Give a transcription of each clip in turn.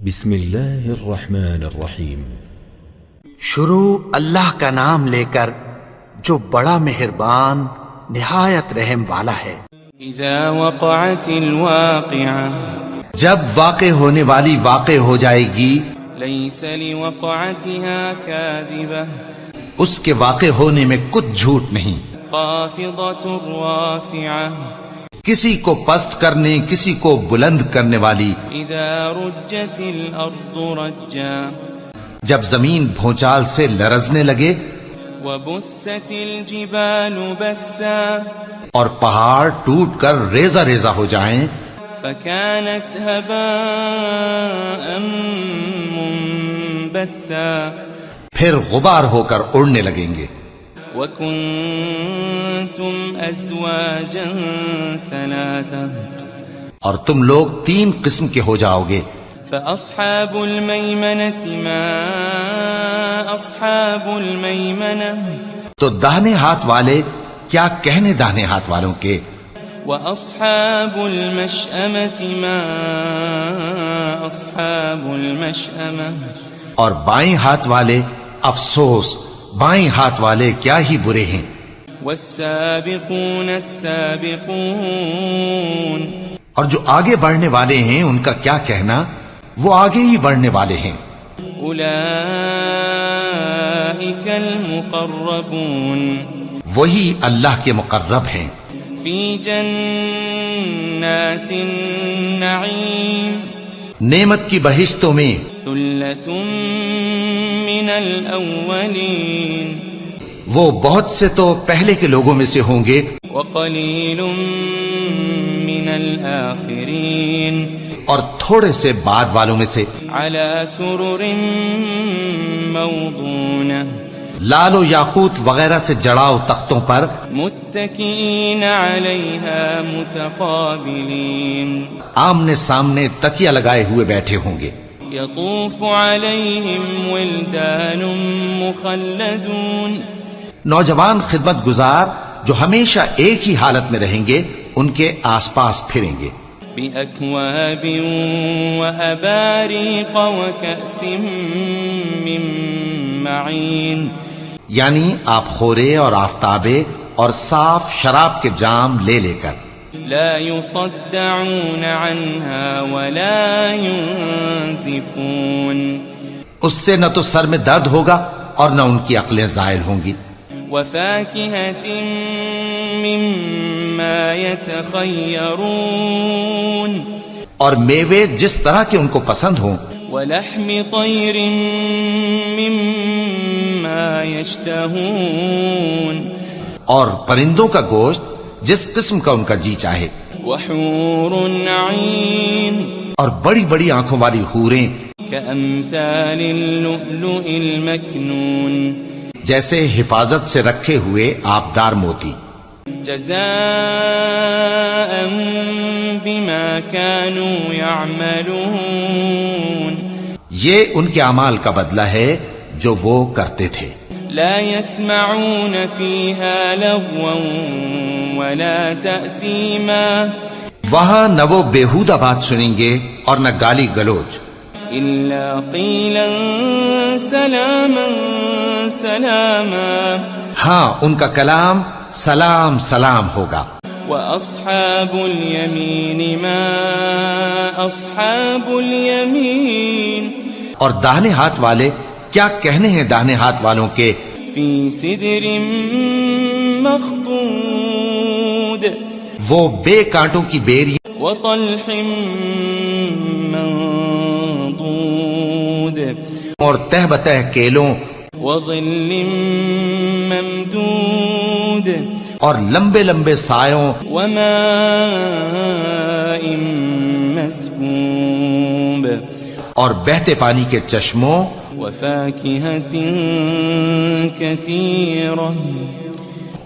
بسم اللہ الرحمن الرحیم۔ شروع اللہ کا نام لے کر جو بڑا مہربان نہایت رحم والا ہے۔ اذا وقعت الواقعہ، جب واقع ہونے والی واقع ہو جائے گی، لیس لوقعتها کاذبہ، اس کے واقع ہونے میں کچھ جھوٹ نہیں، خافضۃ رافعہ، کسی کو پست کرنے کسی کو بلند کرنے والی۔ اذا رجت الارض رجا، جب زمین بھونچال سے لرزنے لگے، وبست الجبال بسا، اور پہاڑ ٹوٹ کر ریزہ ریزہ ہو جائیں، فكانت هباء منبثا، پھر غبار ہو کر اڑنے لگیں گے۔ وكنتم ازواجا ثلاثا، اور تم لوگ تین قسم کے ہو جاؤ گے۔ فأصحاب الميمنة ما أصحاب الميمنة، تو داہنے ہاتھ والے کیا کہنے داہنے ہاتھ والوں کے، وأصحاب المشأمة ما أصحاب المشأمة، اور بائیں ہاتھ والے افسوس بائیں ہاتھ والے کیا ہی برے ہیں۔ والسابقون السابقون، اور جو آگے بڑھنے والے ہیں ان کا کیا کہنا، وہ آگے ہی بڑھنے والے ہیں۔ أولئك المقربون، وہی اللہ کے مقرب ہیں، في جنات النعيم، نعمت کی بہشتوں میں۔ ثلة من الأولين، وہ بہت سے تو پہلے کے لوگوں میں سے ہوں گے، وقليل من الآخرين، اور تھوڑے سے بعد والوں میں سے۔ على سرر موضونة، لال و یاقوت وغیرہ سے جڑاؤ تختوں پر، متكئين عليها متقابلين، آمنے سامنے تکیہ لگائے ہوئے بیٹھے ہوں گے۔ يطوف عليهم ولدان مخلدون، نوجوان خدمت گزار جو ہمیشہ ایک ہی حالت میں رہیں گے ان کے آس پاس پھریں گے۔ بأكواب وأباريق وكأس من معين، یعنی آپ خورے اور آفتابے اور صاف شراب کے جام لے لے کر۔ لا يصدعون عنها ولا ينزفون، اس سے نہ تو سر میں درد ہوگا اور نہ ان کی عقلیں زائل ہوں گی۔ وفاكهة مما يتخيرون، اور میوے جس طرح کے ان کو پسند ہوں، ولحم طير مما يشتهون، اور پرندوں کا گوشت جس قسم کا ان کا جی چاہے، وحور عين، اور بڑی بڑی آنکھوں والی حوریں كأمثال اللؤلؤ المكنون، جیسے حفاظت سے رکھے ہوئے آبدار موتی۔ جزاء بما كانوا يعملون، یہ ان کے اعمال کا بدلہ ہے جو وہ کرتے تھے۔ لا يسمعون فيها لغوا ولا تأثيما، وہاں نہ وہ بیہودہ بات سنیں گے اور نہ گالی گلوچ، إلا قيلا سلاما سلاما، ہاں ان کا کلام سلام سلام ہوگا۔ وأصحاب اليمين ما أصحاب اليمين، اور داہنے ہاتھ والے کیا کہنے ہیں داہنے ہاتھ والوں کے، في سدر مخضود، وہ بے کانٹوں کی بیری وطلح منضود، اور تہ بتہ کیلوں وظل ممدود، اور لمبے لمبے سایوں وماء مسكوب، اور بہتے پانی کے چشموں، وفاكهة كثيرة،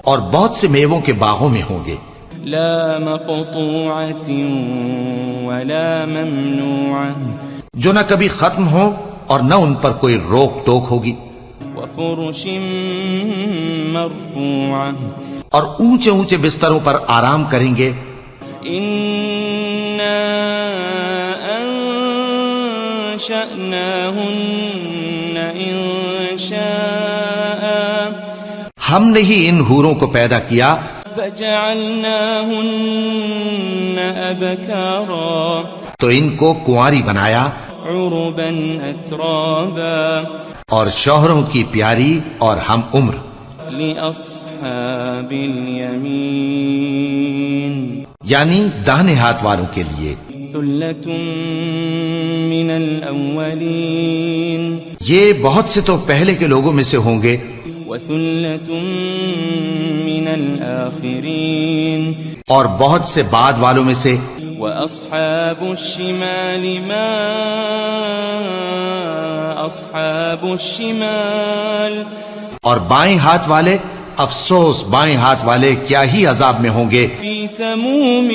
اور بہت سے میووں کے باغوں میں ہوں گے، لا مقطوعة ولا ممنوعة، جو نہ کبھی ختم ہو اور نہ ان پر کوئی روک ٹوک ہوگی، وفرش مرفوعة، اور اونچے اونچے بستروں پر آرام کریں گے۔ أنشأناهن إنشاء ہم نے ہی ان حوروں کو پیدا کیا فجعلناهن أبكارا تو ان کو کنواری بنایا عربا أترابا اور شوہروں کی پیاری اور ہم عمر لأصحاب اليمين یعنی داہنے ہاتھ والوں کے لیے ثلة من الأولين یہ بہت سے تو پہلے کے لوگوں میں سے ہوں گے وثلة من الآخرين اور بہت سے بعد والوں میں سے وأصحاب الشمال ما أصحاب الشمال اور بائیں ہاتھ والے افسوس بائیں ہاتھ والے کیا ہی عذاب میں ہوں گے في سموم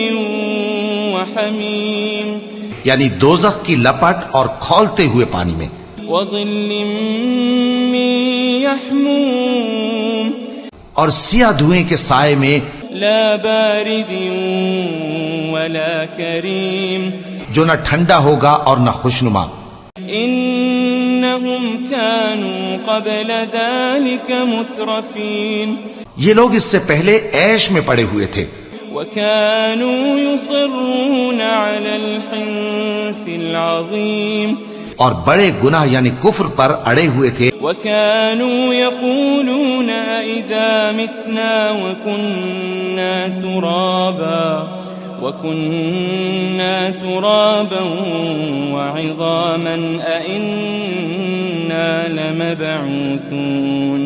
وحميم یعنی دوزخ کی لپٹ اور کھولتے ہوئے پانی میں وظل من يحموم اور سیاہ دھوئیں کے سائے میں لا بارد ولا كريم جو نہ ٹھنڈا ہوگا اور نہ خوشنما إنهم كانوا قبل ذلك مترفين یہ لوگ اس سے پہلے عیش میں پڑے ہوئے تھے وكانوا يصرون على الحنث العظيم اور بڑے گناہ یعنی کفر پر اڑے ہوئے تھے وكانوا يقولون إذا متنا وكنا ترابا وعظاما أئنا لمبعوثون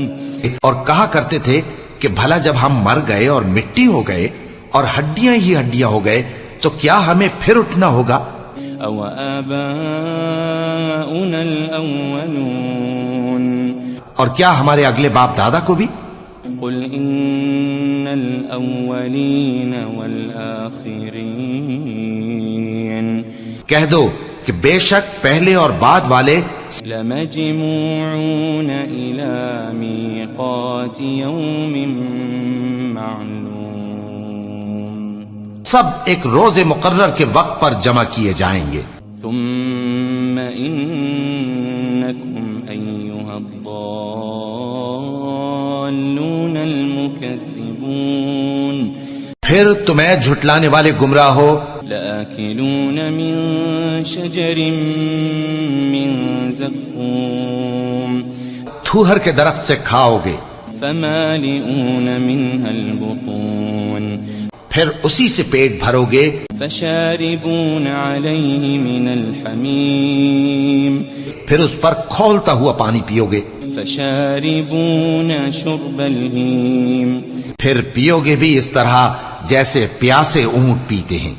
اور کہا کرتے تھے کہ بھلا جب ہم مر گئے اور مٹی ہو گئے اور ہڈیاں ہی ہڈیاں ہو گئے تو کیا ہمیں پھر اٹھنا ہوگا أو آباؤنا الأولون اور کیا ہمارے اگلے باپ دادا کو بھی قل إن الأولين والآخرين کہہ دو کہ بے شک پہلے اور بعد والے لمجموعون إلى ميقات يوم معلوم سب ایک روز مقرر کے وقت پر جمع کیے جائیں گے ثم إنكم أيها الضالون المكذبون پھر تمہیں جھٹلانے والے گمراہ ہو لآكلون من شجر من زقوم تھوہر کے درخت سے کھاؤ گے فمالئون منها البطون پھر اسی سے پیٹ بھرو گے فشاربون عليه من الحميم پھر اس پر کھولتا ہوا پانی پیو گے فشاربون شرب الهيم پھر پیو گے بھی اس طرح جیسے پیاسے اونٹ پیتے ہیں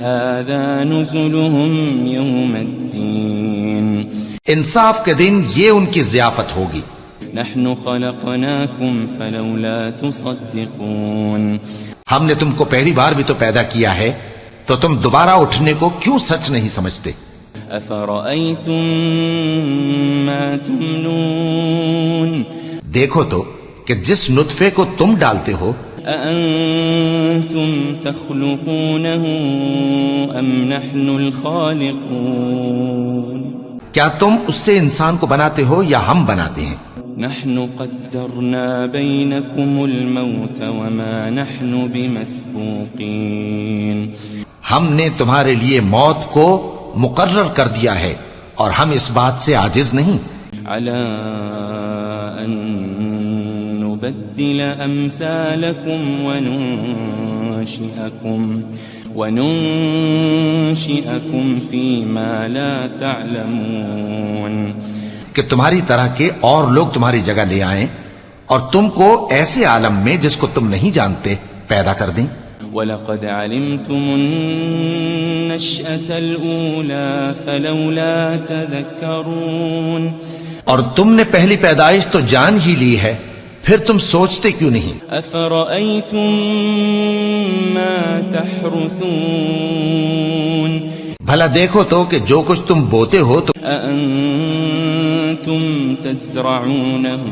هذا نزلهم يوم الدين انصاف کے دن یہ ان کی ضیافت ہوگی نحن خلقناكم فلولا تصدقون ہم نے تم کو پہلی بار بھی تو پیدا کیا ہے تو تم دوبارہ اٹھنے کو کیوں سچ نہیں سمجھتے أفرأيتم ما تمنون دیکھو تو کہ جس نطفے کو تم ڈالتے ہو أأنتم تخلقونه أم نحن الخالقون کیا تم اس سے انسان کو بناتے ہو یا ہم بناتے ہیں نحن قدرنا بينكم الموت وما نحن بمسبوقين ہم نے تمہارے لیے موت کو مقرر کر دیا ہے اور ہم اس بات سے عاجز نہیں على أن نبدل أمثالكم وننشئكم فيما لا تعلمون کہ تمہاری طرح کے اور لوگ تمہاری جگہ لے آئیں اور تم کو ایسے عالم میں جس کو تم نہیں جانتے پیدا کر دیں وَلَقَدْ عَلِمْتُمُ النَّشْأَةَ الْأُولَى فَلَوْلَا تَذَكَّرُونَ اور تم نے پہلی پیدائش تو جان ہی لی ہے پھر تم سوچتے کیوں نہیں أَفَرَأَيْتُم مَّا تَحْرُثُونَ بھلا دیکھو تو کہ جو کچھ تم بوتے ہو تو أَأَنتُمْ تَزْرَعُونَهُ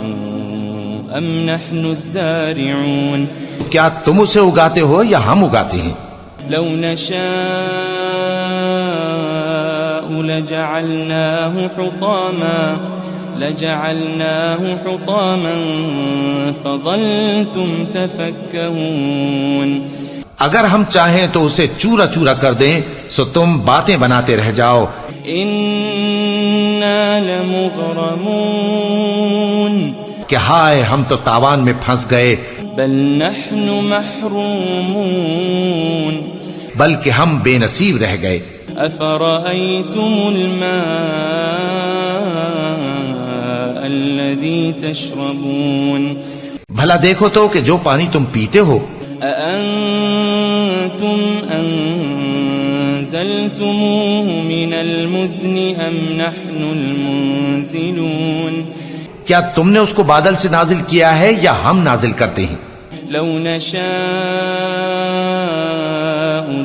أَمْ نَحْنُ الزَّارِعُونَ کیا تم اسے اگاتے ہو یا ہم اگاتے ہیں لو نشاء لجعلناه حطاما فظلتم تفكهون. اگر ہم چاہیں تو اسے چورا چورا کر دیں سو تم باتیں بناتے رہ جاؤ. انا لمغرمون. کہ ہائے ہم تو تاوان میں پھنس گئے. بل نحن محرومون. بلکہ ہم بے نصیب رہ گئے. افرأيتم الماء الذي تشربون. بھلا دیکھو تو کہ جو پانی تم پیتے ہو. أأنتم أنزلتموه من المزن أم نحن المنزلون. کیا تم نے اس کو بادل سے نازل کیا ہے یا ہم نازل کرتے ہیں؟ لو نشاء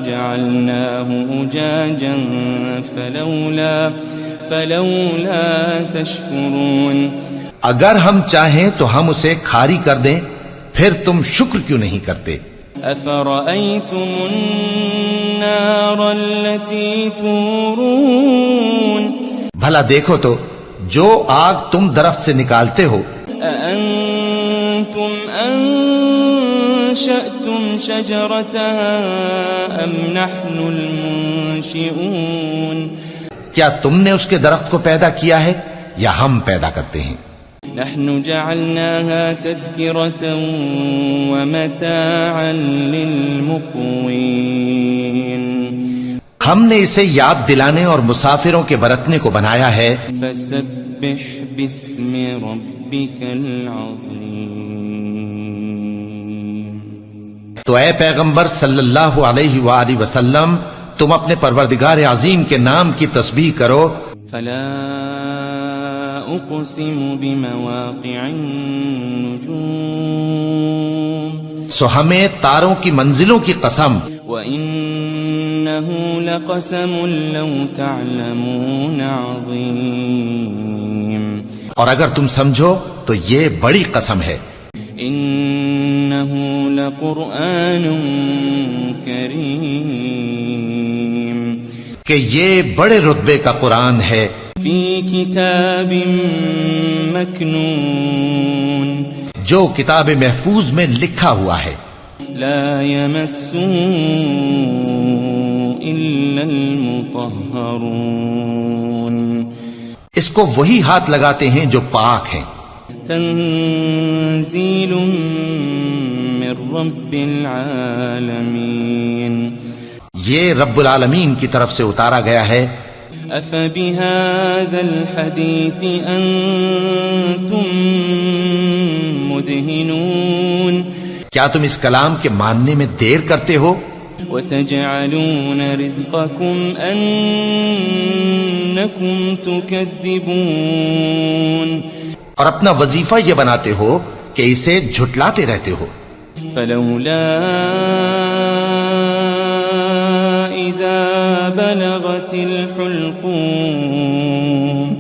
جعلناه أجاجا فلولا تشكرون. اگر ہم چاہیں تو ہم اسے کھاری کر دیں پھر تم شکر کیوں نہیں کرتے؟ أفرأيتم النار التي تورون. بھلا دیکھو تو جو آگ تم درخت سے نکالتے ہو. أأنتم أنشأتم شجرتها أم نحن المنشئون. کیا تم نے اس کے درخت کو پیدا کیا ہے یا ہم پیدا کرتے ہیں؟ نحن جعلناها تذكرة ومتاعا للمقوين. ہم نے اسے یاد دلانے اور مسافروں کے برتنے کو بنایا ہے. فسبح باسم ربك العظيم. تو اے پیغمبر صلی اللہ علیہ وآلہ وسلم تم اپنے پروردگار عظیم کے نام کی تسبیح کرو. فلا اقسم بمواقع النجوم. سو ہمیں تاروں کی منزلوں کی قسم. وَإِنَّهُ لَقَسَمٌ لَوْ تَعْلَمُونَ عَظِيمٌ. اور اگر تم سمجھو تو یہ بڑی قسم ہے. إِنَّهُ لَقُرْآنٌ كَرِيمٌ. کہ یہ بڑے رتبے کا قرآن ہے. فِي كِتَابٍ مَكْنُونٍ. جو کتاب محفوظ میں لکھا ہوا ہے. لا يمسه إلا المطهرون. اس کو وہی ہاتھ لگاتے ہیں جو پاک ہیں. تنزيل من رب العالمين. یہ رب العالمین کی طرف سے اتارا گیا ہے. أفبهذا الحديث أنتم مدهنون. کیا تم اس کلام کے ماننے میں دیر کرتے ہو؟ وتجعلون رزقكم أنكم تكذبون. اور اپنا وظیفہ یہ بناتے ہو کہ اسے جھٹلاتے رہتے ہو. فلولا إذا بلغت الحلقوم.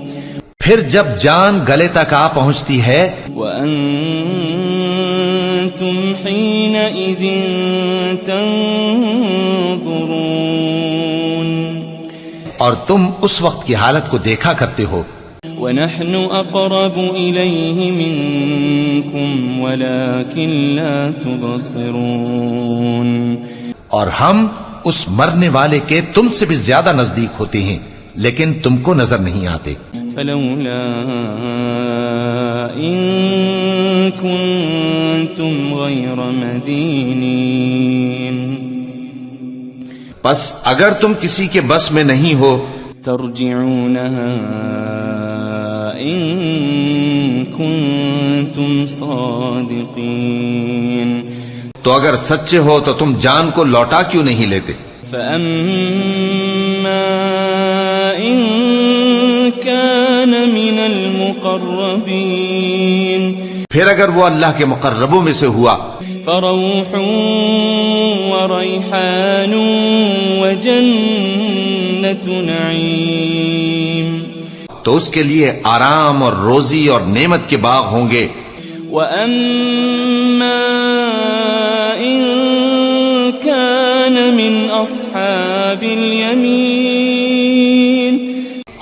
پھر جب جان گلے تک آ پہنچتی ہے. وأنتم حينئذ تنظرون. اور تم اس وقت کی حالت کو دیکھا کرتے ہو. ونحن أقرب إليه منكم ولكن لا تبصرون. اور ہم اس مرنے والے کے تم سے بھی زیادہ نزدیک ہوتے ہیں لیکن تم کو نظر نہیں آتے. فلولا إن كنتم غير مدينين. بس اگر تم کسی کے بس میں نہیں ہو ترجعونها إن كنتم صادقين. تو اگر سچے ہو تو تم جان کو لوٹا کیوں نہیں لیتے؟ فأما إن كان من المقربين. پھر اگر وہ اللہ کے مقربوں میں سے ہوا فروح وريحان وجنة نعيم. تو اس کے لیے آرام اور روزی اور نعمت کے باغ ہوں گے. وَأَمَّا إِن كَانَ مِنْ أَصْحَابِ الْيَمِينِ.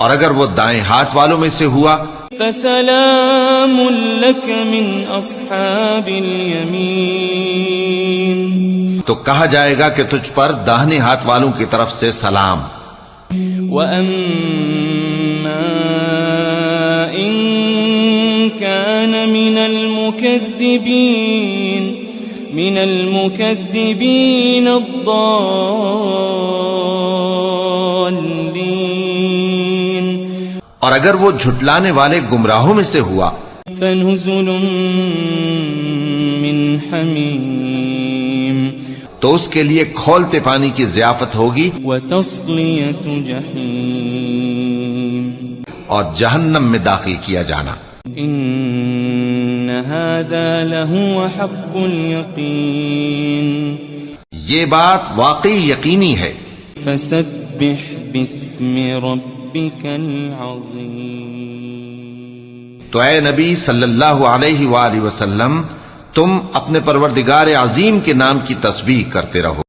اور اگر وہ دائیں ہاتھ والوں میں سے ہوا فسلام لك من اصحاب الیمین، تو کہا جائے گا کہ تجھ پر داہنے ہاتھ والوں کی طرف سے سلام. وَأَمَّا إِن كَانَ مِنَ الْمُكَذِّبِينَ الضَّالِّينَ، اور اگر وہ جھٹلانے والے گمراہوں میں سے ہوا فَنُزُلٌ مِّنْ حَمِيمٍ، تو اس کے لیے کھولتے پانی کی ضیافت ہوگی وَتَصْلِيَةُ جَحِيمٍ، اور جہنم میں داخل کیا جانا. إِنَّ هَذَا لَهُوَ حَقُّ الْيَقِينِ، یہ بات واقعی یقینی ہے. فَسَبِّحْ بِاسْمِ رَبِّكَ الْعَظِيمِ، تو اے نبی صلی اللہ علیہ وآلہ وسلم تم اپنے پروردگار عظیم کے نام کی تسبیح کرتے رہو.